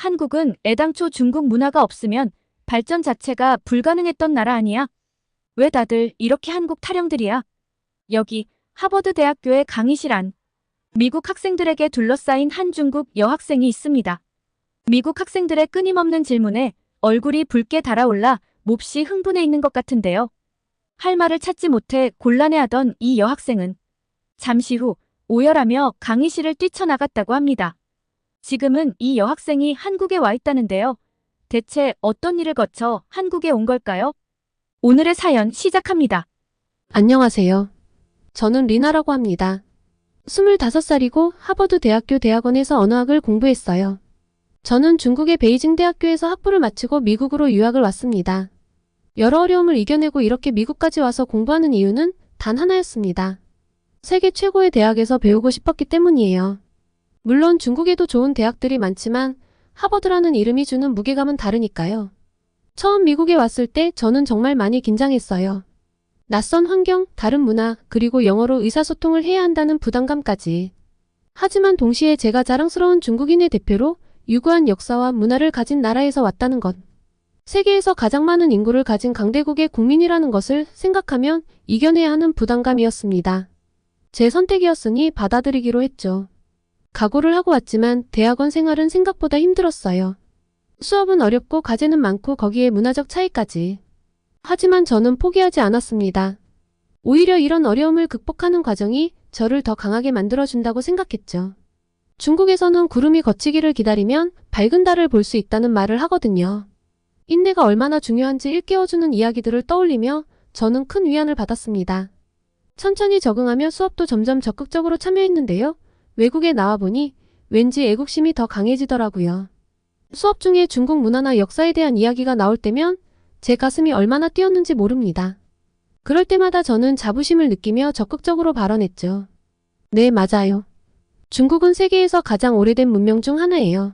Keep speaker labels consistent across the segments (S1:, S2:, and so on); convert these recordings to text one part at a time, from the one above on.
S1: 한국은 애당초 중국 문화가 없으면 발전 자체가 불가능했던 나라 아니야? 왜 다들 이렇게 한국 타령들이야? 여기 하버드 대학교의 강의실 안. 미국 학생들에게 둘러싸인 한 중국 여학생이 있습니다. 미국 학생들의 끊임없는 질문에 얼굴이 붉게 달아올라 몹시 흥분해 있는 것 같은데요. 할 말을 찾지 못해 곤란해하던 이 여학생은 잠시 후 오열하며 강의실을 뛰쳐나갔다고 합니다. 지금은 이 여학생이 한국에 와 있다는데요. 대체 어떤 일을 거쳐 한국에 온 걸까요? 오늘의 사연 시작합니다.
S2: 안녕하세요. 저는 리나라고 합니다. 25살이고 하버드 대학교 대학원에서 언어학을 공부했어요. 저는 중국의 베이징 대학교에서 학부를 마치고 미국으로 유학을 왔습니다. 여러 어려움을 이겨내고 이렇게 미국까지 와서 공부하는 이유는 단 하나였습니다. 세계 최고의 대학에서 배우고 싶었기 때문이에요. 물론 중국에도 좋은 대학들이 많지만 하버드라는 이름이 주는 무게감은 다르니까요. 처음 미국에 왔을 때 저는 정말 많이 긴장했어요. 낯선 환경, 다른 문화, 그리고 영어로 의사소통을 해야 한다는 부담감까지. 하지만 동시에 제가 자랑스러운 중국인의 대표로 유구한 역사와 문화를 가진 나라에서 왔다는 것. 세계에서 가장 많은 인구를 가진 강대국의 국민이라는 것을 생각하면 이겨내야 하는 부담감이었습니다. 제 선택이었으니 받아들이기로 했죠. 각오를 하고 왔지만 대학원 생활은 생각보다 힘들었어요. 수업은 어렵고 과제는 많고 거기에 문화적 차이까지. 하지만 저는 포기하지 않았습니다. 오히려 이런 어려움을 극복하는 과정이 저를 더 강하게 만들어준다고 생각했죠. 중국에서는 구름이 걷히기를 기다리면 밝은 달을 볼 수 있다는 말을 하거든요. 인내가 얼마나 중요한지 일깨워주는 이야기들을 떠올리며 저는 큰 위안을 받았습니다. 천천히 적응하며 수업도 점점 적극적으로 참여했는데요. 외국에 나와보니 왠지 애국심이 더 강해지더라고요. 수업 중에 중국 문화나 역사에 대한 이야기가 나올 때면 제 가슴이 얼마나 뛰었는지 모릅니다. 그럴 때마다 저는 자부심을 느끼며 적극적으로 발언했죠. 네, 맞아요. 중국은 세계에서 가장 오래된 문명 중 하나예요.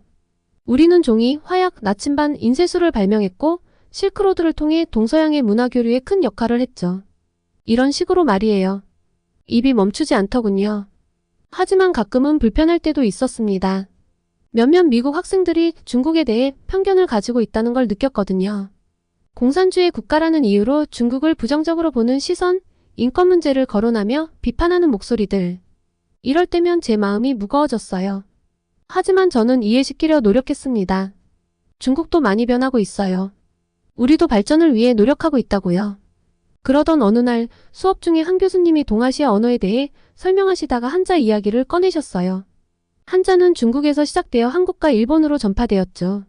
S2: 우리는 종이, 화약, 나침반, 인쇄술을 발명했고 실크로드를 통해 동서양의 문화 교류에 큰 역할을 했죠. 이런 식으로 말이에요. 입이 멈추지 않더군요. 하지만 가끔은 불편할 때도 있었습니다. 몇몇 미국 학생들이 중국에 대해 편견을 가지고 있다는 걸 느꼈거든요. 공산주의 국가라는 이유로 중국을 부정적으로 보는 시선, 인권 문제를 거론하며 비판하는 목소리들. 이럴 때면 제 마음이 무거워졌어요. 하지만 저는 이해시키려 노력했습니다. 중국도 많이 변하고 있어요. 우리도 발전을 위해 노력하고 있다고요. 그러던 어느 날 수업 중에 한 교수님이 동아시아 언어에 대해 설명하시다가 한자 이야기를 꺼내셨어요. 한자는 중국에서 시작되어 한국과 일본으로 전파되었죠.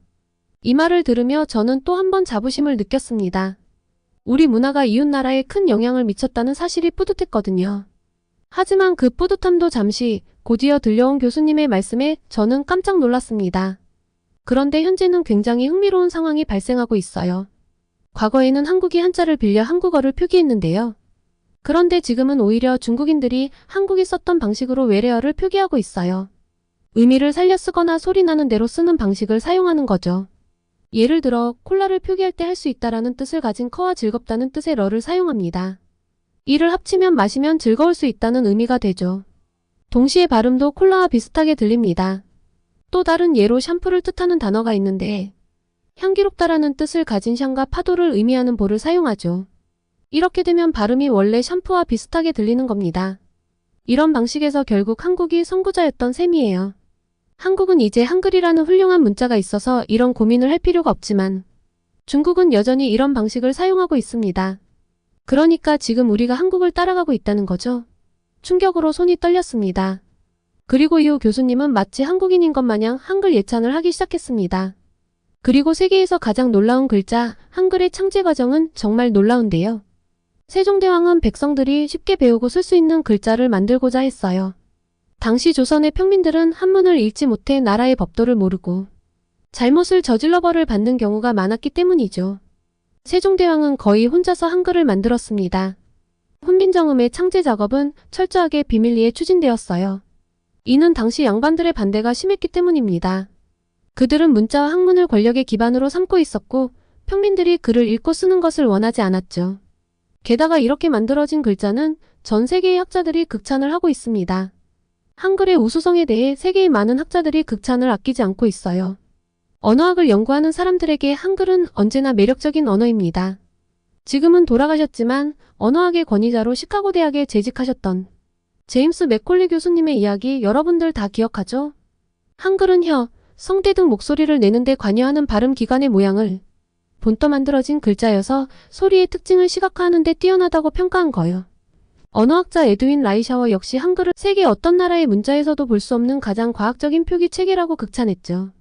S2: 이 말을 들으며 저는 또 한 번 자부심을 느꼈습니다. 우리 문화가 이웃나라에 큰 영향을 미쳤다는 사실이 뿌듯했거든요. 하지만 그 뿌듯함도 잠시 곧이어 들려온 교수님의 말씀에 저는 깜짝 놀랐습니다. 그런데 현재는 굉장히 흥미로운 상황이 발생하고 있어요. 과거에는 한국이 한자를 빌려 한국어를 표기했는데요. 그런데 지금은 오히려 중국인들이 한국이 썼던 방식으로 외래어를 표기하고 있어요. 의미를 살려 쓰거나 소리 나는 대로 쓰는 방식을 사용하는 거죠. 예를 들어 콜라를 표기할 때 할 수 있다라는 뜻을 가진 커와 즐겁다는 뜻의 러를 사용합니다. 이를 합치면 마시면 즐거울 수 있다는 의미가 되죠. 동시에 발음도 콜라와 비슷하게 들립니다. 또 다른 예로 샴푸를 뜻하는 단어가 있는데 향기롭다라는 뜻을 가진 샹과 파도를 의미하는 보를 사용하죠. 이렇게 되면 발음이 원래 샴푸와 비슷하게 들리는 겁니다. 이런 방식에서 결국 한국이 선구자였던 셈이에요. 한국은 이제 한글이라는 훌륭한 문자가 있어서 이런 고민을 할 필요가 없지만 중국은 여전히 이런 방식을 사용하고 있습니다. 그러니까 지금 우리가 한국을 따라가고 있다는 거죠. 충격으로 손이 떨렸습니다. 그리고 이후 교수님은 마치 한국인인 것 마냥 한글 예찬을 하기 시작했습니다. 그리고 세계에서 가장 놀라운 글자, 한글의 창제 과정은 정말 놀라운데요. 세종대왕은 백성들이 쉽게 배우고 쓸 수 있는 글자를 만들고자 했어요. 당시 조선의 평민들은 한문을 읽지 못해 나라의 법도를 모르고 잘못을 저질러 벌을 받는 경우가 많았기 때문이죠. 세종대왕은 거의 혼자서 한글을 만들었습니다. 훈민정음의 창제 작업은 철저하게 비밀리에 추진되었어요. 이는 당시 양반들의 반대가 심했기 때문입니다. 그들은 문자와 학문을 권력의 기반으로 삼고 있었고 평민들이 글을 읽고 쓰는 것을 원하지 않았죠. 게다가 이렇게 만들어진 글자는 전 세계의 학자들이 극찬을 하고 있습니다. 한글의 우수성에 대해 세계의 많은 학자들이 극찬을 아끼지 않고 있어요. 언어학을 연구하는 사람들에게 한글은 언제나 매력적인 언어입니다. 지금은 돌아가셨지만 언어학의 권위자로 시카고 대학에 재직하셨던 제임스 맥콜리 교수님의 이야기 여러분들 다 기억하죠? 한글은 혀, 성대 등 목소리를 내는데 관여하는 발음 기관의 모양을 본떠 만들어진 글자여서 소리의 특징을 시각화하는 데 뛰어나다고 평가한 거요. 언어학자 에드윈 라이샤워 역시 한글을 세계 어떤 나라의 문자에서도 볼 수 없는 가장 과학적인 표기 체계라고 극찬했죠.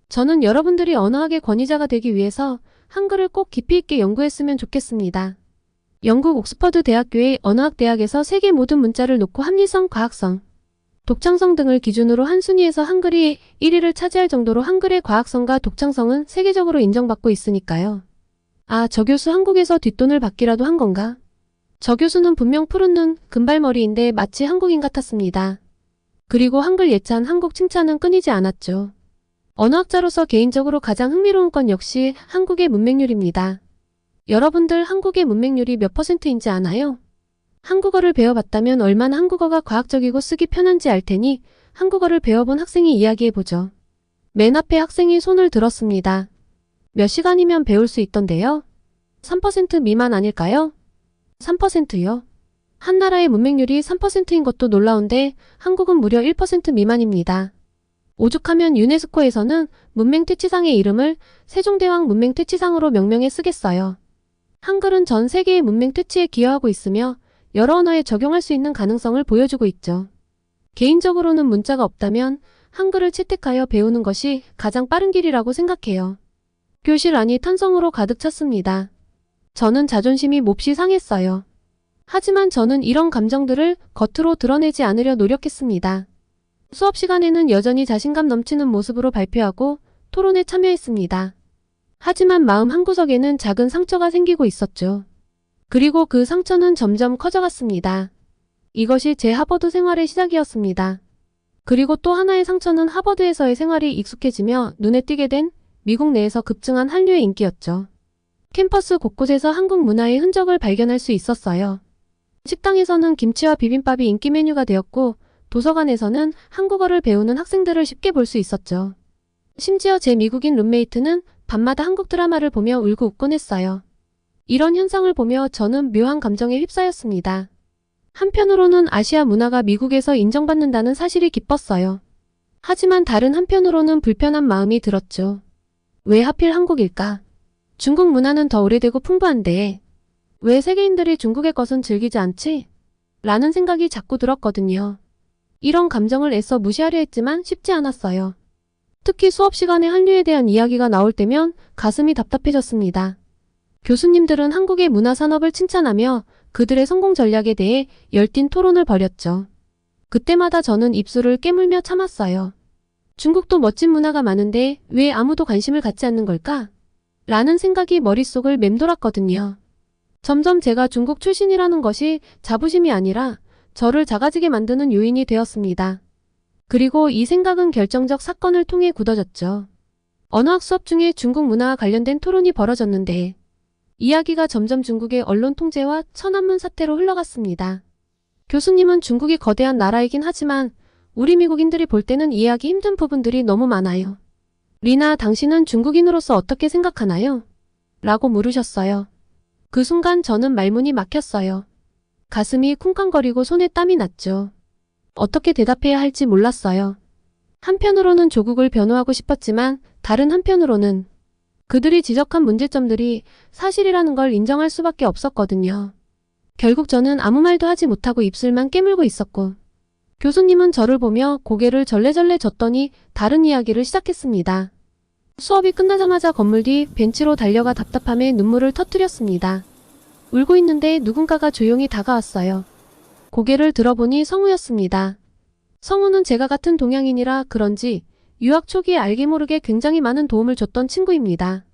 S2: 저는 여러분들이 언어학의 권위자가 되기 위해서 한글을 꼭 깊이 있게 연구했으면 좋겠습니다. 영국 옥스퍼드 대학교의 언어학대학에서 세계 모든 문자를 놓고 합리성, 과학성, 독창성 등을 기준으로 한 순위에서 한글이 1위를 차지할 정도로 한글의 과학성과 독창성은 세계적으로 인정받고 있으니까요. 아, 저 교수 한국에서 뒷돈을 받기라도 한 건가? 저 교수는 분명 푸른 눈, 금발머리인데 마치 한국인 같았습니다. 그리고 한글 예찬, 한국 칭찬은 끊이지 않았죠. 언어학자로서 개인적으로 가장 흥미로운 건 역시 한국의 문맹률입니다. 여러분들 한국의 문맹률이 몇 %인지 아나요? 한국어를 배워봤다면 얼마나 한국어가 과학적이고 쓰기 편한지 알 테니 한국어를 배워본 학생이 이야기해보죠. 맨 앞에 학생이 손을 들었습니다. 몇 시간이면 배울 수 있던데요? 3% 미만 아닐까요? 3%요? 한 나라의 문맹률이 3%인 것도 놀라운데 한국은 무려 1% 미만입니다. 오죽하면 유네스코에서는 문맹퇴치상의 이름을 세종대왕 문맹퇴치상으로 명명해 쓰겠어요. 한글은 전 세계의 문맹퇴치에 기여하고 있으며 여러 언어에 적용할 수 있는 가능성을 보여주고 있죠. 개인적으로는 문자가 없다면 한글을 채택하여 배우는 것이 가장 빠른 길이라고 생각해요. 교실 안이 탄성으로 가득 찼습니다. 저는 자존심이 몹시 상했어요. 하지만 저는 이런 감정들을 겉으로 드러내지 않으려 노력했습니다. 수업 시간에는 여전히 자신감 넘치는 모습으로 발표하고 토론에 참여했습니다. 하지만 마음 한구석에는 작은 상처가 생기고 있었죠. 그리고 그 상처는 점점 커져갔습니다. 이것이 제 하버드 생활의 시작이었습니다. 그리고 또 하나의 상처는 하버드에서의 생활이 익숙해지며 눈에 띄게 된 미국 내에서 급증한 한류의 인기였죠. 캠퍼스 곳곳에서 한국 문화의 흔적을 발견할 수 있었어요. 식당에서는 김치와 비빔밥이 인기 메뉴가 되었고 도서관에서는 한국어를 배우는 학생들을 쉽게 볼 수 있었죠. 심지어 제 미국인 룸메이트는 밤마다 한국 드라마를 보며 울고 웃곤 했어요. 이런 현상을 보며 저는 묘한 감정에 휩싸였습니다. 한편으로는 아시아 문화가 미국에서 인정받는다는 사실이 기뻤어요. 하지만 다른 한편으로는 불편한 마음이 들었죠. 왜 하필 한국일까? 중국 문화는 더 오래되고 풍부한데 왜 세계인들이 중국의 것은 즐기지 않지? 라는 생각이 자꾸 들었거든요. 이런 감정을 애써 무시하려 했지만 쉽지 않았어요. 특히 수업 시간에 한류에 대한 이야기가 나올 때면 가슴이 답답해졌습니다. 교수님들은 한국의 문화 산업을 칭찬하며 그들의 성공 전략에 대해 열띤 토론을 벌였죠. 그때마다 저는 입술을 깨물며 참았어요. 중국도 멋진 문화가 많은데 왜 아무도 관심을 갖지 않는 걸까? 라는 생각이 머릿속을 맴돌았거든요. 점점 제가 중국 출신이라는 것이 자부심이 아니라 저를 작아지게 만드는 요인이 되었습니다. 그리고 이 생각은 결정적 사건을 통해 굳어졌죠. 언어학 수업 중에 중국 문화와 관련된 토론이 벌어졌는데 이야기가 점점 중국의 언론 통제와 천안문 사태로 흘러갔습니다. 교수님은 중국이 거대한 나라이긴 하지만 우리 미국인들이 볼 때는 이해하기 힘든 부분들이 너무 많아요. 리나, 당신은 중국인으로서 어떻게 생각하나요? 라고 물으셨어요. 그 순간 저는 말문이 막혔어요. 가슴이 쿵쾅거리고 손에 땀이 났죠. 어떻게 대답해야 할지 몰랐어요. 한편으로는 조국을 변호하고 싶었지만 다른 한편으로는 그들이 지적한 문제점들이 사실이라는 걸 인정할 수밖에 없었거든요. 결국 저는 아무 말도 하지 못하고 입술만 깨물고 있었고 교수님은 저를 보며 고개를 절레절레 젓더니 다른 이야기를 시작했습니다. 수업이 끝나자마자 건물 뒤 벤치로 달려가 답답함에 눈물을 터뜨렸습니다. 울고 있는데 누군가가 조용히 다가왔어요. 고개를 들어보니 성우였습니다. 성우는 제가 같은 동양인이라 그런지 유학 초기에 알게 모르게 굉장히 많은 도움을 줬던 친구입니다.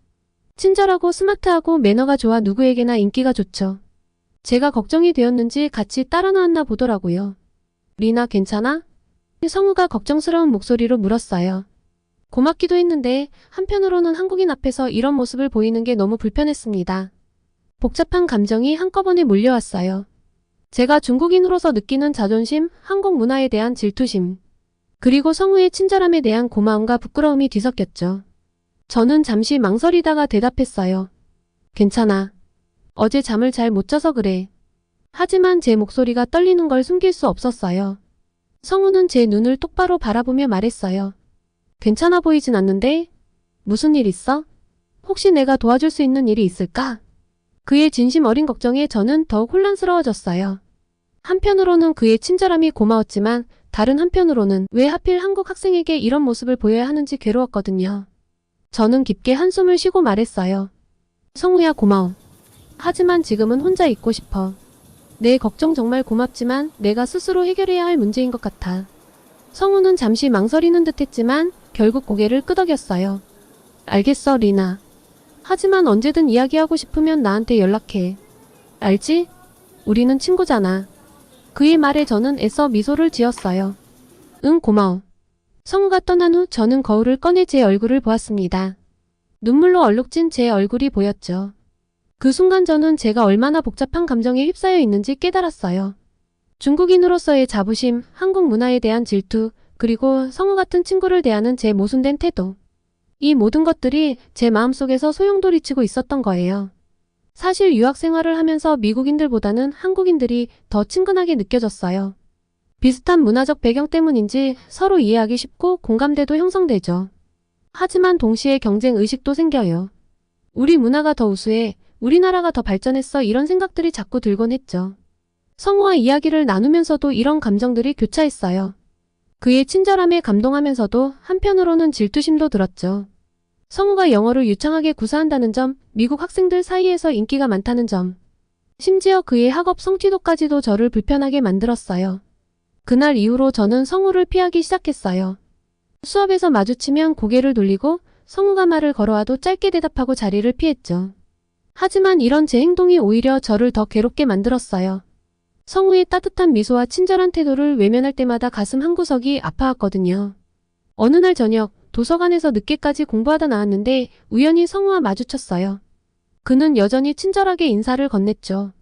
S2: 친절하고 스마트하고 매너가 좋아 누구에게나 인기가 좋죠. 제가 걱정이 되었는지 같이 따라 나왔나 보더라고요. 리나 괜찮아? 성우가 걱정스러운 목소리로 물었어요. 고맙기도 했는데 한편으로는 한국인 앞에서 이런 모습을 보이는 게 너무 불편했습니다. 복잡한 감정이 한꺼번에 몰려왔어요. 제가 중국인으로서 느끼는 자존심, 한국 문화에 대한 질투심, 그리고 성우의 친절함에 대한 고마움과 부끄러움이 뒤섞였죠. 저는 잠시 망설이다가 대답했어요. 괜찮아. 어제 잠을 잘 못 자서 그래. 하지만 제 목소리가 떨리는 걸 숨길 수 없었어요. 성우는 제 눈을 똑바로 바라보며 말했어요. 괜찮아 보이진 않는데? 무슨 일 있어? 혹시 내가 도와줄 수 있는 일이 있을까? 그의 진심 어린 걱정에 저는 더욱 혼란스러워졌어요. 한편으로는 그의 친절함이 고마웠지만 다른 한편으로는 왜 하필 한국 학생에게 이런 모습을 보여야 하는지 괴로웠거든요. 저는 깊게 한숨을 쉬고 말했어요. 성우야 고마워. 하지만 지금은 혼자 있고 싶어. 내 걱정 정말 고맙지만 내가 스스로 해결해야 할 문제인 것 같아. 성우는 잠시 망설이는 듯 했지만 결국 고개를 끄덕였어요. 알겠어, 리나. 하지만 언제든 이야기하고 싶으면 나한테 연락해. 알지? 우리는 친구잖아. 그의 말에 저는 애써 미소를 지었어요. 응, 고마워. 성우가 떠난 후 저는 거울을 꺼내 제 얼굴을 보았습니다. 눈물로 얼룩진 제 얼굴이 보였죠. 그 순간 저는 제가 얼마나 복잡한 감정에 휩싸여 있는지 깨달았어요. 중국인으로서의 자부심, 한국 문화에 대한 질투, 그리고 성우 같은 친구를 대하는 제 모순된 태도. 이 모든 것들이 제 마음속에서 소용돌이치고 있었던 거예요. 사실 유학 생활을 하면서 미국인들보다는 한국인들이 더 친근하게 느껴졌어요. 비슷한 문화적 배경 때문인지 서로 이해하기 쉽고 공감대도 형성되죠. 하지만 동시에 경쟁 의식도 생겨요. 우리 문화가 더 우수해, 우리나라가 더 발전했어 이런 생각들이 자꾸 들곤 했죠. 성우와 이야기를 나누면서도 이런 감정들이 교차했어요. 그의 친절함에 감동하면서도 한편으로는 질투심도 들었죠. 성우가 영어를 유창하게 구사한다는 점, 미국 학생들 사이에서 인기가 많다는 점, 심지어 그의 학업 성취도까지도 저를 불편하게 만들었어요. 그날 이후로 저는 성우를 피하기 시작했어요. 수업에서 마주치면 고개를 돌리고 성우가 말을 걸어와도 짧게 대답하고 자리를 피했죠. 하지만 이런 제 행동이 오히려 저를 더 괴롭게 만들었어요. 성우의 따뜻한 미소와 친절한 태도를 외면할 때마다 가슴 한구석이 아파왔거든요. 어느 날 저녁, 도서관에서 늦게까지 공부하다 나왔는데 우연히 성우와 마주쳤어요. 그는 여전히 친절하게 인사를 건넸죠.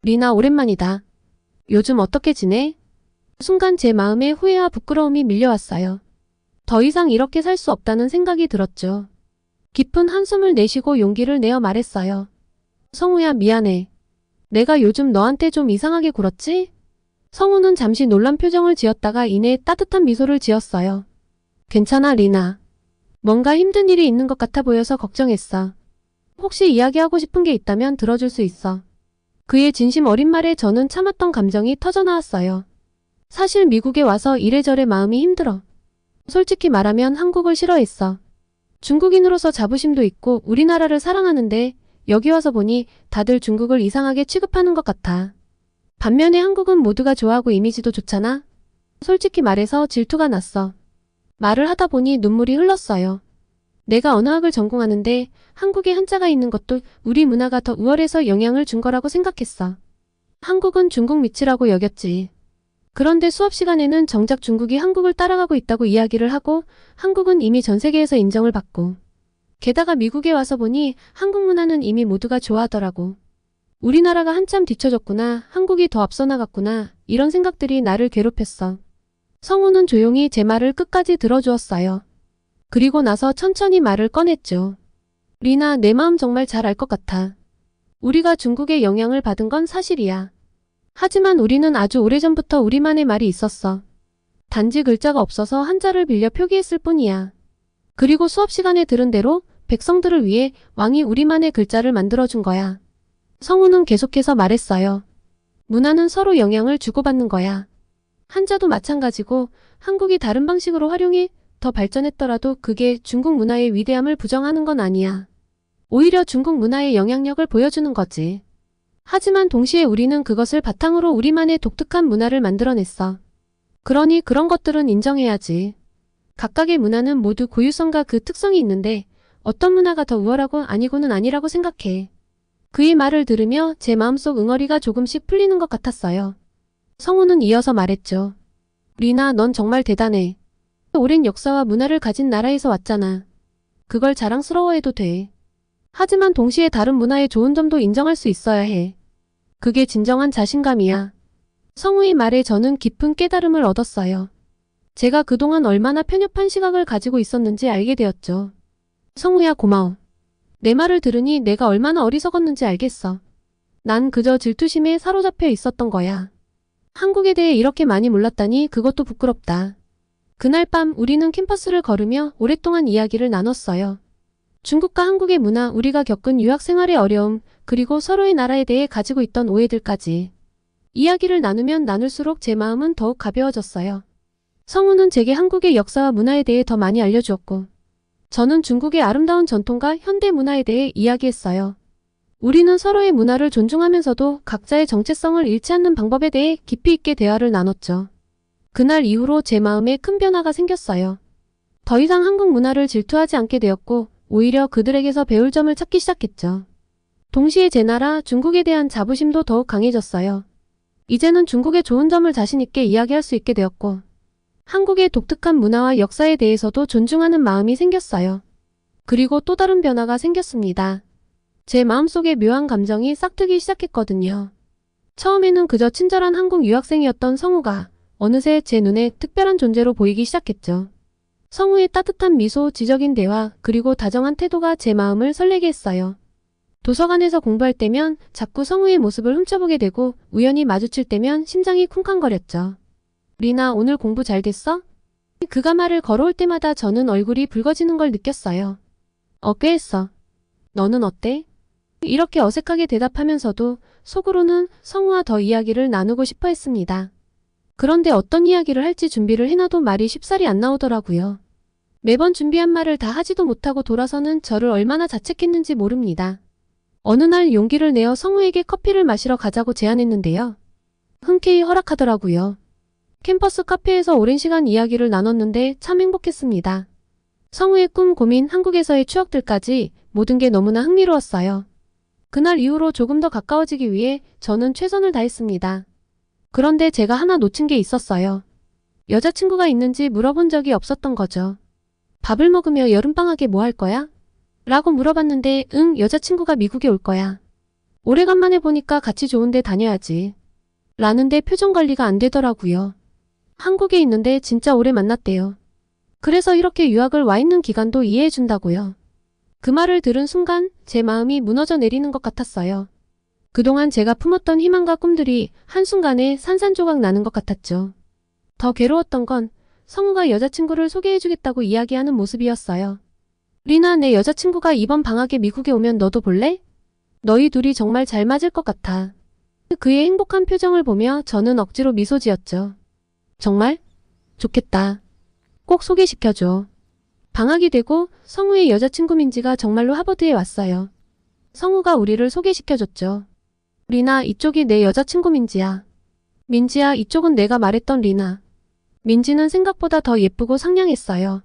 S2: 리나 오랜만이다. 요즘 어떻게 지내? 순간 제 마음에 후회와 부끄러움이 밀려왔어요. 더 이상 이렇게 살 수 없다는 생각이 들었죠. 깊은 한숨을 내쉬고 용기를 내어 말했어요. 성우야 미안해. 내가 요즘 너한테 좀 이상하게 굴었지? 성우는 잠시 놀란 표정을 지었다가 이내 따뜻한 미소를 지었어요. 괜찮아 리나. 뭔가 힘든 일이 있는 것 같아 보여서 걱정했어. 혹시 이야기하고 싶은 게 있다면 들어줄 수 있어. 그의 진심 어린 말에 저는 참았던 감정이 터져나왔어요. 사실 미국에 와서 이래저래 마음이 힘들어. 솔직히 말하면 한국을 싫어했어. 중국인으로서 자부심도 있고 우리나라를 사랑하는데 여기 와서 보니 다들 중국을 이상하게 취급하는 것 같아. 반면에 한국은 모두가 좋아하고 이미지도 좋잖아? 솔직히 말해서 질투가 났어. 말을 하다 보니 눈물이 흘렀어요. 내가 언어학을 전공하는데 한국에 한자가 있는 것도 우리 문화가 더 우월해서 영향을 준 거라고 생각했어. 한국은 중국 밑이라고 여겼지. 그런데 수업 시간에는 정작 중국이 한국을 따라가고 있다고 이야기를 하고 한국은 이미 전 세계에서 인정을 받고 게다가 미국에 와서 보니 한국 문화는 이미 모두가 좋아하더라고. 우리나라가 한참 뒤처졌구나, 한국이 더 앞서 나갔구나 이런 생각들이 나를 괴롭혔어. 성우는 조용히 제 말을 끝까지 들어주었어요. 그리고 나서 천천히 말을 꺼냈죠. 리나 내 마음 정말 잘 알 것 같아. 우리가 중국의 영향을 받은 건 사실이야. 하지만 우리는 아주 오래전부터 우리만의 말이 있었어. 단지 글자가 없어서 한자를 빌려 표기했을 뿐이야. 그리고 수업 시간에 들은 대로 백성들을 위해 왕이 우리만의 글자를 만들어준 거야. 성우는 계속해서 말했어요. 문화는 서로 영향을 주고받는 거야. 한자도 마찬가지고 한국이 다른 방식으로 활용해 더 발전했더라도 그게 중국 문화의 위대함을 부정하는 건 아니야. 오히려 중국 문화의 영향력을 보여주는 거지. 하지만 동시에 우리는 그것을 바탕으로 우리만의 독특한 문화를 만들어냈어. 그러니 그런 것들은 인정해야지. 각각의 문화는 모두 고유성과 그 특성이 있는데 어떤 문화가 더 우월하고 아니고는 아니라고 생각해. 그의 말을 들으며 제 마음속 응어리가 조금씩 풀리는 것 같았어요. 성우는 이어서 말했죠. 리나, 넌 정말 대단해. 오랜 역사와 문화를 가진 나라에서 왔잖아. 그걸 자랑스러워해도 돼. 하지만 동시에 다른 문화의 좋은 점도 인정할 수 있어야 해. 그게 진정한 자신감이야. 성우의 말에 저는 깊은 깨달음을 얻었어요. 제가 그동안 얼마나 편협한 시각을 가지고 있었는지 알게 되었죠. 성우야, 고마워. 내 말을 들으니 내가 얼마나 어리석었는지 알겠어. 난 그저 질투심에 사로잡혀 있었던 거야. 한국에 대해 이렇게 많이 몰랐다니 그것도 부끄럽다. 그날 밤 우리는 캠퍼스를 걸으며 오랫동안 이야기를 나눴어요. 중국과 한국의 문화, 우리가 겪은 유학 생활의 어려움, 그리고 서로의 나라에 대해 가지고 있던 오해들까지. 이야기를 나누면 나눌수록 제 마음은 더욱 가벼워졌어요. 성우는 제게 한국의 역사와 문화에 대해 더 많이 알려주었고, 저는 중국의 아름다운 전통과 현대 문화에 대해 이야기했어요. 우리는 서로의 문화를 존중하면서도 각자의 정체성을 잃지 않는 방법에 대해 깊이 있게 대화를 나눴죠. 그날 이후로 제 마음에 큰 변화가 생겼어요. 더 이상 한국 문화를 질투하지 않게 되었고, 오히려 그들에게서 배울 점을 찾기 시작했죠. 동시에 제 나라 중국에 대한 자부심도 더욱 강해졌어요. 이제는 중국의 좋은 점을 자신 있게 이야기할 수 있게 되었고, 한국의 독특한 문화와 역사에 대해서도 존중하는 마음이 생겼어요. 그리고 또 다른 변화가 생겼습니다. 제 마음속에 묘한 감정이 싹트기 시작했거든요. 처음에는 그저 친절한 한국 유학생이었던 성우가 어느새 제 눈에 특별한 존재로 보이기 시작했죠. 성우의 따뜻한 미소, 지적인 대화, 그리고 다정한 태도가 제 마음을 설레게 했어요. 도서관에서 공부할 때면 자꾸 성우의 모습을 훔쳐보게 되고 우연히 마주칠 때면 심장이 쿵쾅거렸죠. 리나, 오늘 공부 잘 됐어? 그가 말을 걸어올 때마다 저는 얼굴이 붉어지는 걸 느꼈어요. 꽤 했어. 너는 어때? 이렇게 어색하게 대답하면서도 속으로는 성우와 더 이야기를 나누고 싶어 했습니다. 그런데 어떤 이야기를 할지 준비를 해놔도 말이 쉽사리 안 나오더라고요. 매번 준비한 말을 다 하지도 못하고 돌아서는 저를 얼마나 자책했는지 모릅니다. 어느 날 용기를 내어 성우에게 커피를 마시러 가자고 제안했는데요. 흔쾌히 허락하더라고요. 캠퍼스 카페에서 오랜 시간 이야기를 나눴는데 참 행복했습니다. 성우의 꿈, 고민, 한국에서의 추억들까지 모든 게 너무나 흥미로웠어요. 그날 이후로 조금 더 가까워지기 위해 저는 최선을 다했습니다. 그런데 제가 하나 놓친 게 있었어요. 여자친구가 있는지 물어본 적이 없었던 거죠. 밥을 먹으며 여름방학에 뭐 할 거야? 라고 물어봤는데 여자친구가 미국에 올 거야. 오래간만에 보니까 같이 좋은 데 다녀야지. 라는데 표정 관리가 안 되더라고요. 한국에 있는데 진짜 오래 만났대요. 그래서 이렇게 유학을 와 있는 기간도 이해해 준다고요. 그 말을 들은 순간 제 마음이 무너져 내리는 것 같았어요. 그동안 제가 품었던 희망과 꿈들이 한순간에 산산조각 나는 것 같았죠. 더 괴로웠던 건 성우가 여자친구를 소개해주겠다고 이야기하는 모습이었어요. 리나, 내 여자친구가 이번 방학에 미국에 오면 너도 볼래? 너희 둘이 정말 잘 맞을 것 같아. 그의 행복한 표정을 보며 저는 억지로 미소 지었죠. 정말? 좋겠다. 꼭 소개시켜줘. 방학이 되고 성우의 여자친구 민지가 정말로 하버드에 왔어요. 성우가 우리를 소개시켜줬죠. 리나, 이쪽이 내 여자친구 민지야. 민지야, 이쪽은 내가 말했던 리나. 민지는 생각보다 더 예쁘고 상냥했어요.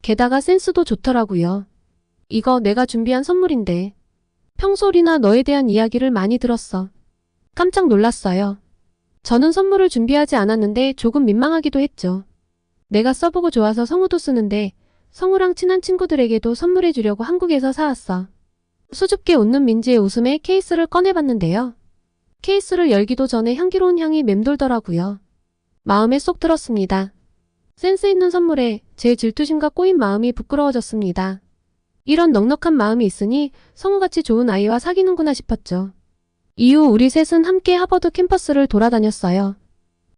S2: 게다가 센스도 좋더라고요. 이거 내가 준비한 선물인데. 평소 리나 너에 대한 이야기를 많이 들었어. 깜짝 놀랐어요. 저는 선물을 준비하지 않았는데 조금 민망하기도 했죠. 내가 써보고 좋아서 성우도 쓰는데 성우랑 친한 친구들에게도 선물해 주려고 한국에서 사왔어. 수줍게 웃는 민지의 웃음에 케이스를 꺼내봤는데요. 케이스를 열기도 전에 향기로운 향이 맴돌더라고요. 마음에 쏙 들었습니다. 센스 있는 선물에 제 질투심과 꼬인 마음이 부끄러워졌습니다. 이런 넉넉한 마음이 있으니 성우같이 좋은 아이와 사귀는구나 싶었죠. 이후 우리 셋은 함께 하버드 캠퍼스를 돌아다녔어요.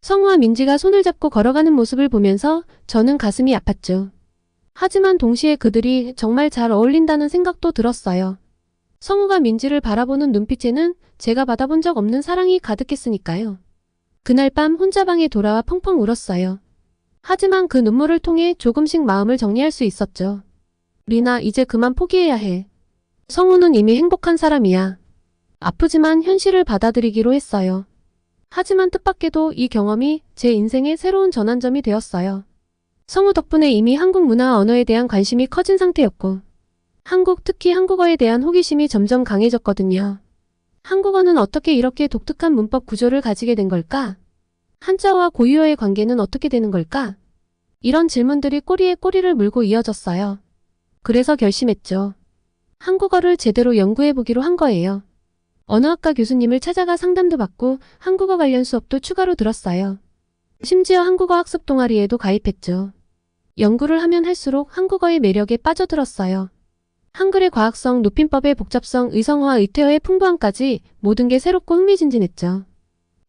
S2: 성우와 민지가 손을 잡고 걸어가는 모습을 보면서 저는 가슴이 아팠죠. 하지만 동시에 그들이 정말 잘 어울린다는 생각도 들었어요. 성우가 민지를 바라보는 눈빛에는 제가 받아본 적 없는 사랑이 가득했으니까요. 그날 밤 혼자 방에 돌아와 펑펑 울었어요. 하지만 그 눈물을 통해 조금씩 마음을 정리할 수 있었죠. 리나, 이제 그만 포기해야 해. 성우는 이미 행복한 사람이야. 아프지만 현실을 받아들이기로 했어요. 하지만 뜻밖에도 이 경험이 제 인생의 새로운 전환점이 되었어요. 성우 덕분에 이미 한국 문화와 언어에 대한 관심이 커진 상태였고, 한국, 특히 한국어에 대한 호기심이 점점 강해졌거든요. 한국어는 어떻게 이렇게 독특한 문법 구조를 가지게 된 걸까? 한자어와 고유어의 관계는 어떻게 되는 걸까? 이런 질문들이 꼬리에 꼬리를 물고 이어졌어요. 그래서 결심했죠. 한국어를 제대로 연구해보기로 한 거예요. 언어학과 교수님을 찾아가 상담도 받고 한국어 관련 수업도 추가로 들었어요. 심지어 한국어 학습 동아리에도 가입했죠. 연구를 하면 할수록 한국어의 매력에 빠져들었어요. 한글의 과학성, 높임법의 복잡성, 의성어와 의태어의 풍부함까지 모든 게 새롭고 흥미진진했죠.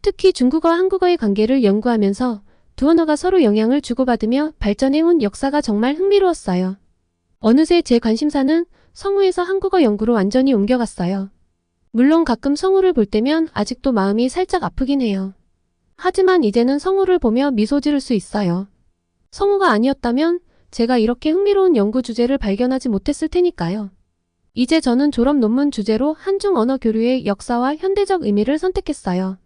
S2: 특히 중국어와 한국어의 관계를 연구하면서 두 언어가 서로 영향을 주고받으며 발전해온 역사가 정말 흥미로웠어요. 어느새 제 관심사는 성우에서 한국어 연구로 완전히 옮겨갔어요. 물론 가끔 성우를 볼 때면 아직도 마음이 살짝 아프긴 해요. 하지만 이제는 성우를 보며 미소 지을 수 있어요. 성우가 아니었다면 제가 이렇게 흥미로운 연구 주제를 발견하지 못했을 테니까요. 이제 저는 졸업 논문 주제로 한중 언어 교류의 역사와 현대적 의미를 선택했어요.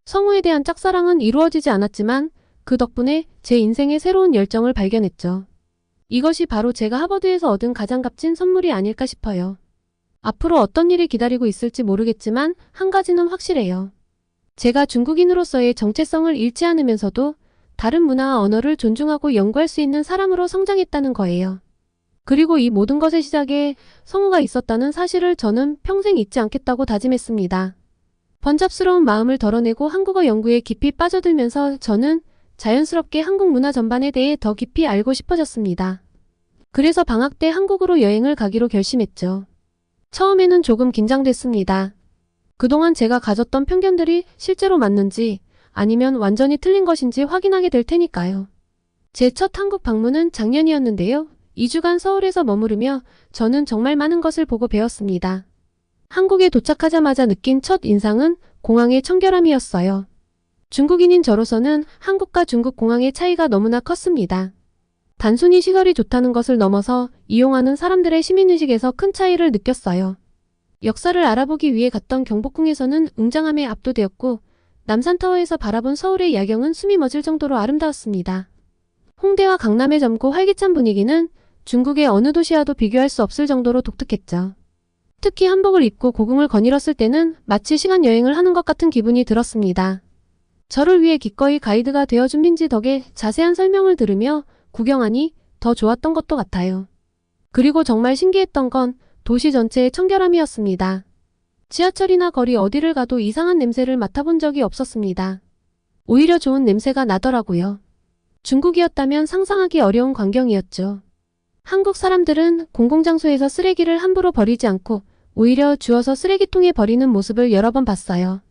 S2: 성우에 대한 짝사랑은 이루어지지 않았지만 그 덕분에 제 인생의 새로운 열정을 발견했죠. 이것이 바로 제가 하버드에서 얻은 가장 값진 선물이 아닐까 싶어요. 앞으로 어떤 일이 기다리고 있을지 모르겠지만 한 가지는 확실해요. 제가 중국인으로서의 정체성을 잃지 않으면서도 다른 문화와 언어를 존중하고 연구할 수 있는 사람으로 성장했다는 거예요. 그리고 이 모든 것의 시작에 성우가 있었다는 사실을 저는 평생 잊지 않겠다고 다짐했습니다. 번잡스러운 마음을 덜어내고 한국어 연구에 깊이 빠져들면서 저는 자연스럽게 한국 문화 전반에 대해 더 깊이 알고 싶어졌습니다. 그래서 방학 때 한국으로 여행을 가기로 결심했죠. 처음에는 조금 긴장됐습니다. 그동안 제가 가졌던 편견들이 실제로 맞는지 아니면 완전히 틀린 것인지 확인하게 될 테니까요. 제 첫 한국 방문은 작년이었는데요. 2주간 서울에서 머무르며 저는 정말 많은 것을 보고 배웠습니다. 한국에 도착하자마자 느낀 첫 인상은 공항의 청결함이었어요. 중국인인 저로서는 한국과 중국 공항의 차이가 너무나 컸습니다. 단순히 시설이 좋다는 것을 넘어서 이용하는 사람들의 시민의식에서 큰 차이를 느꼈어요. 역사를 알아보기 위해 갔던 경복궁에서는 웅장함에 압도되었고 남산타워에서 바라본 서울의 야경은 숨이 멎을 정도로 아름다웠습니다. 홍대와 강남의 젊고 활기찬 분위기는 중국의 어느 도시와도 비교할 수 없을 정도로 독특했죠. 특히 한복을 입고 고궁을 거닐었을 때는 마치 시간 여행을 하는 것 같은 기분이 들었습니다. 저를 위해 기꺼이 가이드가 되어준 민지 덕에 자세한 설명을 들으며 구경하니 더 좋았던 것도 같아요. 그리고 정말 신기했던 건 도시 전체의 청결함이었습니다. 지하철이나 거리 어디를 가도 이상한 냄새를 맡아본 적이 없었습니다. 오히려 좋은 냄새가 나더라고요. 중국이었다면 상상하기 어려운 광경이었죠. 한국 사람들은 공공장소에서 쓰레기를 함부로 버리지 않고 오히려 주워서 쓰레기통에 버리는 모습을 여러 번 봤어요.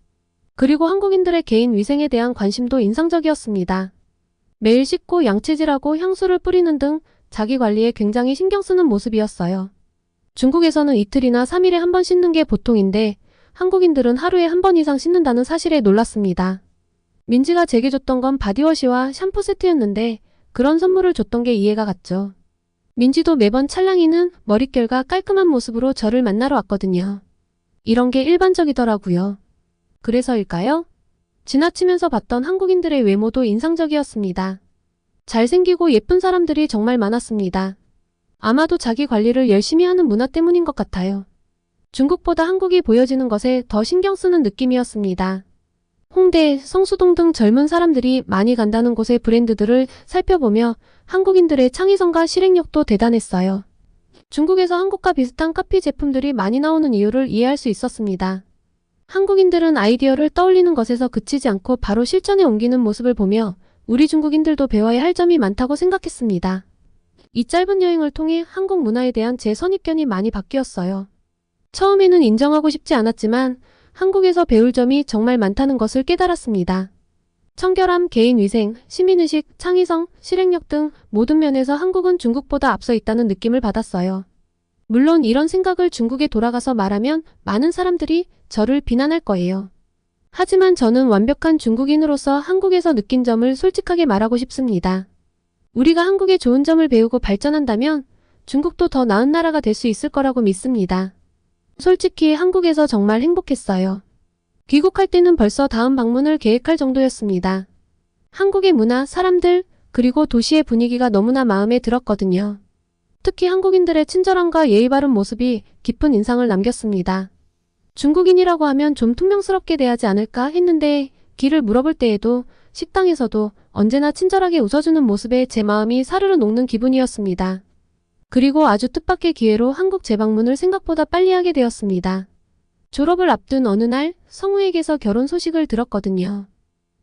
S2: 그리고 한국인들의 개인 위생에 대한 관심도 인상적이었습니다. 매일 씻고 양치질하고 향수를 뿌리는 등 자기 관리에 굉장히 신경 쓰는 모습이었어요. 중국에서는 이틀이나 3일에 한 번 씻는 게 보통인데 한국인들은 하루에 한 번 이상 씻는다는 사실에 놀랐습니다. 민지가 제게 줬던 건 바디워시와 샴푸 세트였는데 그런 선물을 줬던 게 이해가 갔죠. 민지도 매번 찰랑이는 머릿결과 깔끔한 모습으로 저를 만나러 왔거든요. 이런 게 일반적이더라고요. 그래서일까요? 지나치면서 봤던 한국인들의 외모도 인상적이었습니다. 잘생기고 예쁜 사람들이 정말 많았습니다. 아마도 자기 관리를 열심히 하는 문화 때문인 것 같아요. 중국보다 한국이 보여지는 것에 더 신경 쓰는 느낌이었습니다. 홍대, 성수동 등 젊은 사람들이 많이 간다는 곳의 브랜드들을 살펴보며 한국인들의 창의성과 실행력도 대단했어요. 중국에서 한국과 비슷한 커피 제품들이 많이 나오는 이유를 이해할 수 있었습니다. 한국인들은 아이디어를 떠올리는 것에서 그치지 않고 바로 실천에 옮기는 모습을 보며 우리 중국인들도 배워야 할 점이 많다고 생각했습니다. 이 짧은 여행을 통해 한국 문화에 대한 제 선입견이 많이 바뀌었어요. 처음에는 인정하고 싶지 않았지만 한국에서 배울 점이 정말 많다는 것을 깨달았습니다. 청결함, 개인위생, 시민의식, 창의성, 실행력 등 모든 면에서 한국은 중국보다 앞서 있다는 느낌을 받았어요. 물론 이런 생각을 중국에 돌아가서 말하면 많은 사람들이 저를 비난할 거예요. 하지만 저는 완벽한 중국인으로서 한국에서 느낀 점을 솔직하게 말하고 싶습니다. 우리가 한국의 좋은 점을 배우고 발전한다면 중국도 더 나은 나라가 될 수 있을 거라고 믿습니다. 솔직히 한국에서 정말 행복했어요. 귀국할 때는 벌써 다음 방문을 계획할 정도였습니다. 한국의 문화, 사람들, 그리고 도시의 분위기가 너무나 마음에 들었거든요. 특히 한국인들의 친절함과 예의 바른 모습이 깊은 인상을 남겼습니다. 중국인이라고 하면 좀 퉁명스럽게 대하지 않을까 했는데 길을 물어볼 때에도 식당에서도 언제나 친절하게 웃어주는 모습에 제 마음이 사르르 녹는 기분이었습니다. 그리고 아주 뜻밖의 기회로 한국 재방문을 생각보다 빨리 하게 되었습니다. 졸업을 앞둔 어느 날 성우에게서 결혼 소식을 들었거든요.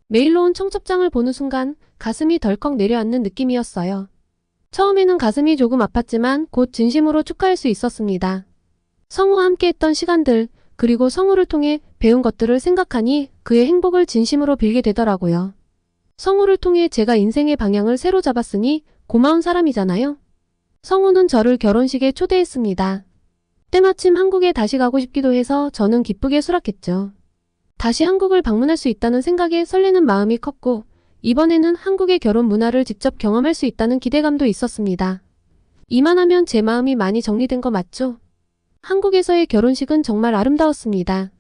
S2: 메일로 온 청첩장을 보는 순간 가슴이 덜컥 내려앉는 느낌이었어요. 처음에는 가슴이 조금 아팠지만 곧 진심으로 축하할 수 있었습니다. 성우와 함께했던 시간들, 그리고 성우를 통해 배운 것들을 생각하니 그의 행복을 진심으로 빌게 되더라고요. 성우를 통해 제가 인생의 방향을 새로 잡았으니 고마운 사람이잖아요. 성우는 저를 결혼식에 초대했습니다. 때마침 한국에 다시 가고 싶기도 해서 저는 기쁘게 수락했죠. 다시 한국을 방문할 수 있다는 생각에 설레는 마음이 컸고, 이번에는 한국의 결혼 문화를 직접 경험할 수 있다는 기대감도 있었습니다. 이만하면 제 마음이 많이 정리된 거 맞죠? 한국에서의 결혼식은 정말 아름다웠습니다.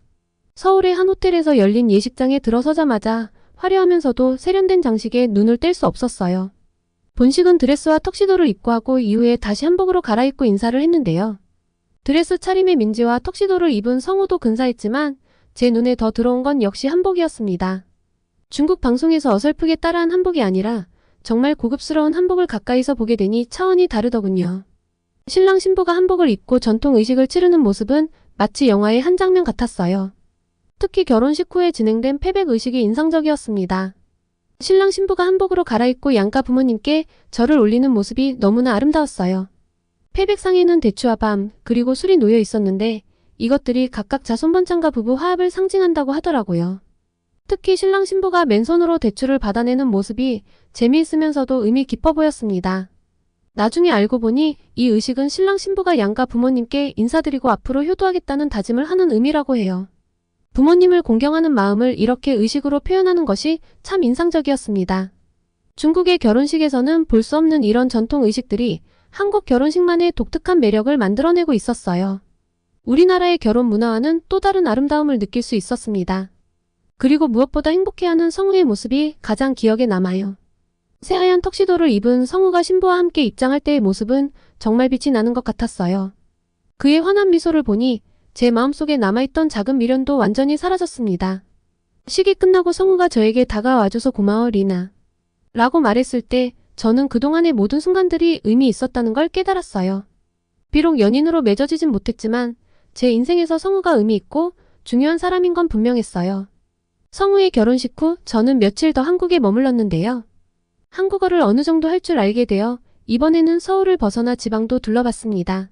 S2: 서울의 한 호텔에서 열린 예식장에 들어서자마자 화려하면서도 세련된 장식에 눈을 뗄 수 없었어요. 본식은 드레스와 턱시도를 입고 하고 이후에 다시 한복으로 갈아입고 인사를 했는데요. 드레스 차림의 민지와 턱시도를 입은 성우도 근사했지만 제 눈에 더 들어온 건 역시 한복이었습니다. 중국 방송에서 어설프게 따라한 한복이 아니라 정말 고급스러운 한복을 가까이서 보게 되니 차원이 다르더군요. 신랑 신부가 한복을 입고 전통 의식을 치르는 모습은 마치 영화의 한 장면 같았어요. 특히 결혼식 후에 진행된 패백 의식이 인상적이었습니다. 신랑 신부가 한복으로 갈아입고 양가 부모님께 절을 올리는 모습이 너무나 아름다웠어요. 패백상에는 대추와 밤, 그리고 술이 놓여 있었는데 이것들이 각각 자손번창과 부부 화합을 상징한다고 하더라고요. 특히 신랑 신부가 맨손으로 대추를 받아내는 모습이 재미있으면서도 의미 깊어 보였습니다. 나중에 알고 보니 이 의식은 신랑 신부가 양가 부모님께 인사드리고 앞으로 효도하겠다는 다짐을 하는 의미라고 해요. 부모님을 공경하는 마음을 이렇게 의식으로 표현하는 것이 참 인상적이었습니다. 중국의 결혼식에서는 볼 수 없는 이런 전통 의식들이 한국 결혼식만의 독특한 매력을 만들어내고 있었어요. 우리나라의 결혼 문화와는 또 다른 아름다움을 느낄 수 있었습니다. 그리고 무엇보다 행복해하는 성우의 모습이 가장 기억에 남아요. 새하얀 턱시도를 입은 성우가 신부와 함께 입장할 때의 모습은 정말 빛이 나는 것 같았어요. 그의 환한 미소를 보니 제 마음속에 남아있던 작은 미련도 완전히 사라졌습니다. 식이 끝나고 성우가 저에게 다가와줘서 고마워 리나 라고 말했을 때 저는 그동안의 모든 순간들이 의미 있었다는 걸 깨달았어요. 비록 연인으로 맺어지진 못했지만 제 인생에서 성우가 의미 있고 중요한 사람인 건 분명했어요. 성우의 결혼식 후 저는 며칠 더 한국에 머물렀는데요. 한국어를 어느 정도 할 줄 알게 되어 이번에는 서울을 벗어나 지방도 둘러봤습니다.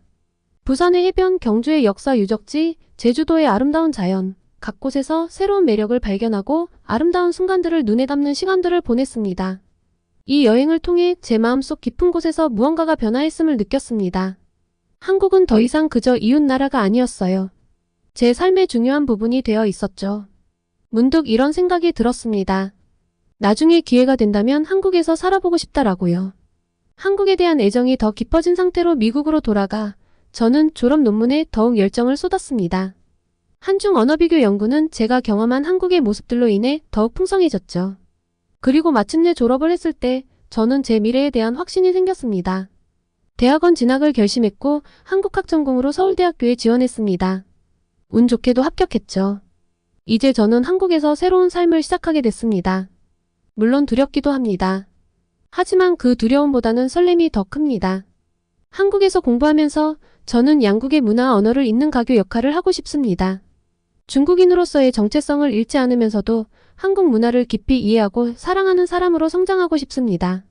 S2: 부산의 해변, 경주의 역사 유적지, 제주도의 아름다운 자연, 각 곳에서 새로운 매력을 발견하고 아름다운 순간들을 눈에 담는 시간들을 보냈습니다. 이 여행을 통해 제 마음속 깊은 곳에서 무언가가 변화했음을 느꼈습니다. 한국은 더 이상 그저 이웃 나라가 아니었어요. 제 삶의 중요한 부분이 되어 있었죠. 문득 이런 생각이 들었습니다. 나중에 기회가 된다면 한국에서 살아보고 싶다라고요. 한국에 대한 애정이 더 깊어진 상태로 미국으로 돌아가 저는 졸업 논문에 더욱 열정을 쏟았습니다. 한중 언어비교 연구는 제가 경험한 한국의 모습들로 인해 더욱 풍성해졌죠. 그리고 마침내 졸업을 했을 때 저는 제 미래에 대한 확신이 생겼습니다. 대학원 진학을 결심했고 한국학 전공으로 서울대학교에 지원했습니다. 운 좋게도 합격했죠. 이제 저는 한국에서 새로운 삶을 시작하게 됐습니다. 물론 두렵기도 합니다. 하지만 그 두려움보다는 설렘이 더 큽니다. 한국에서 공부하면서 저는 양국의 문화 언어를 잇는 가교 역할을 하고 싶습니다. 중국인으로서의 정체성을 잃지 않으면서도 한국 문화를 깊이 이해하고 사랑하는 사람으로 성장하고 싶습니다.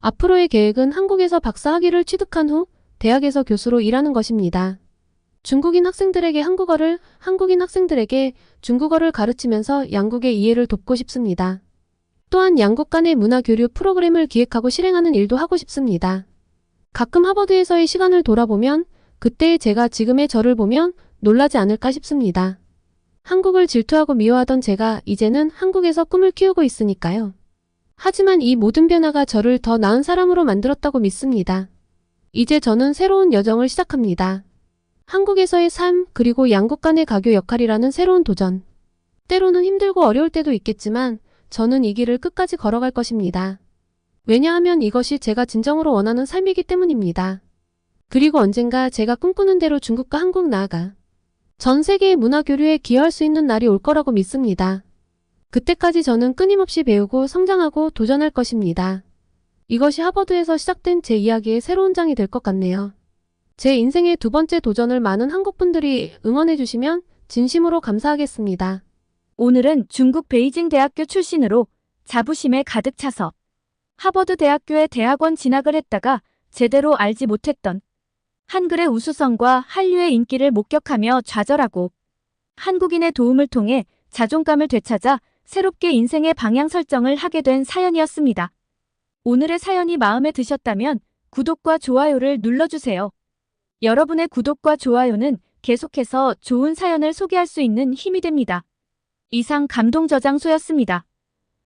S2: 앞으로의 계획은 한국에서 박사 학위를 취득한 후 대학에서 교수로 일하는 것입니다. 중국인 학생들에게 한국어를, 한국인 학생들에게 중국어를 가르치면서 양국의 이해를 돕고 싶습니다. 또한 양국 간의 문화 교류 프로그램을 기획하고 실행하는 일도 하고 싶습니다. 가끔 하버드에서의 시간을 돌아보면 그때의 제가 지금의 저를 보면 놀라지 않을까 싶습니다. 한국을 질투하고 미워하던 제가 이제는 한국에서 꿈을 키우고 있으니까요. 하지만 이 모든 변화가 저를 더 나은 사람으로 만들었다고 믿습니다. 이제 저는 새로운 여정을 시작합니다. 한국에서의 삶, 그리고 양국 간의 가교 역할이라는 새로운 도전. 때로는 힘들고 어려울 때도 있겠지만 저는 이 길을 끝까지 걸어갈 것입니다. 왜냐하면 이것이 제가 진정으로 원하는 삶이기 때문입니다. 그리고 언젠가 제가 꿈꾸는 대로 중국과 한국 나아가 전 세계의 문화 교류에 기여할 수 있는 날이 올 거라고 믿습니다. 그때까지 저는 끊임없이 배우고 성장하고 도전할 것입니다. 이것이 하버드에서 시작된 제 이야기의 새로운 장이 될 것 같네요. 제 인생의 두 번째 도전을 많은 한국분들이 응원해 주시면 진심으로 감사하겠습니다.
S1: 오늘은 중국 베이징 대학교 출신으로 자부심에 가득 차서 하버드 대학교에 대학원 진학을 했다가 제대로 알지 못했던 한글의 우수성과 한류의 인기를 목격하며 좌절하고 한국인의 도움을 통해 자존감을 되찾아 새롭게 인생의 방향 설정을 하게 된 사연이었습니다. 오늘의 사연이 마음에 드셨다면 구독과 좋아요를 눌러주세요. 여러분의 구독과 좋아요는 계속해서 좋은 사연을 소개할 수 있는 힘이 됩니다. 이상 감동저장소였습니다.